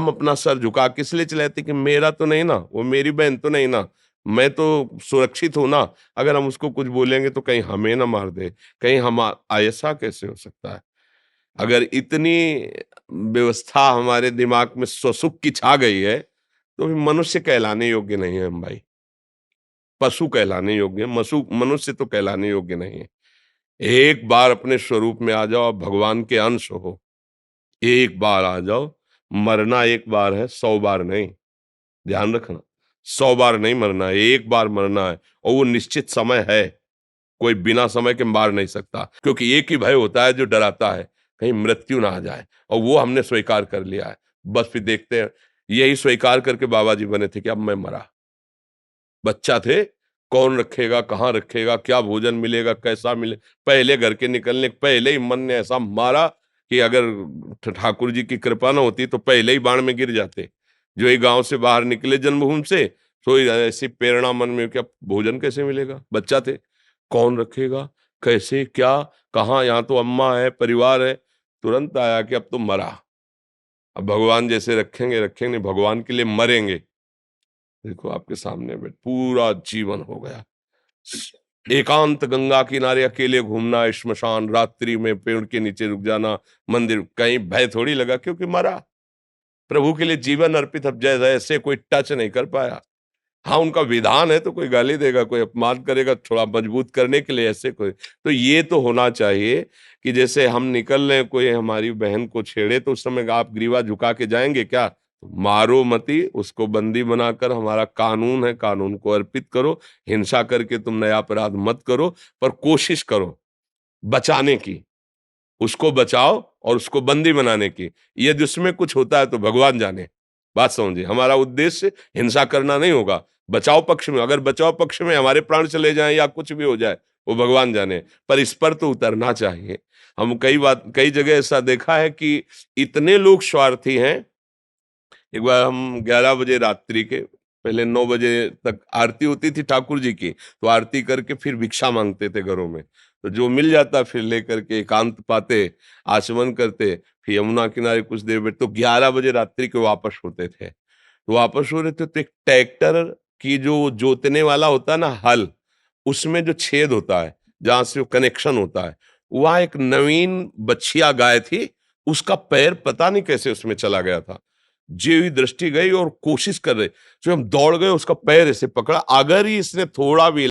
हम अपना सर झुका के इसलिए चले जाते कि मेरा तो नहीं ना, वो मेरी बहन तो नहीं ना, मैं तो सुरक्षित हूं ना। अगर हम उसको कुछ बोलेंगे तो कहीं हमें ना मार दे, कहीं हम ऐसा कैसे हो सकता है? अगर इतनी व्यवस्था हमारे दिमाग में स्वसुख की छा गई है तो फिर मनुष्य कहलाने योग्य नहीं है हम भाई। पशु कहलाने योग्य है, मनुष्य तो कहलाने योग्य नहीं है। एक बार अपने स्वरूप में आ जाओ, आप भगवान के अंश हो। एक बार आ जाओ। मरना एक बार है, 100 बार नहीं। ध्यान रखना, 100 बार नहीं मरना है, एक बार मरना है। और वो निश्चित समय है, कोई बिना समय के मार नहीं सकता, क्योंकि एक ही भय होता है जो डराता है, कहीं मृत्यु ना आ जाए। और वो हमने स्वीकार कर लिया है। बस फिर देखते हैं। यही स्वीकार करके बाबा जी बने थे कि अब मैं मरा। बच्चा थे, कौन रखेगा, कहाँ रखेगा, क्या भोजन मिलेगा, कैसा मिले। पहले घर के निकलने के पहले ही मन ने ऐसा मारा कि अगर ठाकुर जी की कृपा ना होती तो पहले ही बाण में गिर जाते। जो ही गांव से बाहर निकले जन्मभूमि से, तो ही ऐसी प्रेरणा मन में, क्या भोजन कैसे मिलेगा। बच्चा थे, कौन रखेगा, कैसे, क्या, कहाँ, यहाँ तो अम्मा है, परिवार है। तुरंत आया कि अब तो मरा। अब भगवान जैसे रखेंगे रखेंगे, भगवान के लिए मरेंगे। देखो आपके सामने बैठ, पूरा जीवन हो गया। एकांत गंगा किनारे अकेले घूमना, श्मशान, रात्रि में पेड़ के नीचे रुक जाना, मंदिर, कहीं भय थोड़ी लगा, क्योंकि मरा। प्रभु के लिए जीवन अर्पित। अब जैसे ऐसे कोई टच नहीं कर पाया। हाँ, उनका विधान है तो कोई गाली देगा, कोई अपमान करेगा, थोड़ा मजबूत करने के लिए ऐसे कोई। तो ये तो होना चाहिए कि जैसे हम निकल रहे, कोई हमारी बहन को छेड़े तो उस समय आप ग्रीवा झुका के जाएंगे क्या? मारो मती, उसको बंदी बनाकर, हमारा कानून है, कानून को अर्पित करो। हिंसा करके तुम नया अपराध मत करो, पर कोशिश करो बचाने की। उसको बचाओ और उसको बंदी बनाने की। यदि उसमें कुछ होता है तो भगवान जाने। बात समझिए, हमारा उद्देश्य हिंसा करना नहीं होगा। बचाव पक्ष में, अगर बचाव पक्ष में हमारे प्राण चले जाएं या कुछ भी हो जाए, वो भगवान जाने। पर इस पर तो उतरना चाहिए। हम कई जगह ऐसा देखा है कि इतने लोग स्वार्थी हैं। एक बार हम 11 बजे रात्रि के, पहले 9 बजे तक आरती होती थी ठाकुर जी की, तो आरती करके फिर भिक्षा मांगते थे घरों में। तो जो मिल जाता फिर लेकर के एकांत पाते, आचमन करते, फिर यमुना किनारे कुछ देर बैठ, तो 11 बजे रात्रि के वापस होते थे। तो वापस हो रहे थे तो एक ट्रैक्टर की जो जोतने वाला होता है ना, हल, उसमें जो छेद होता है, जहां से वो कनेक्शन होता है, वहां एक नवीन बछिया गाय थी। उसका पैर पता नहीं कैसे उसमें चला गया था। जी हुई दृष्टि गई और कोशिश कर रहे, जो हम दौड़ गए, उसका पैर ऐसे पकड़ा। अगर ही इसने थोड़ा भी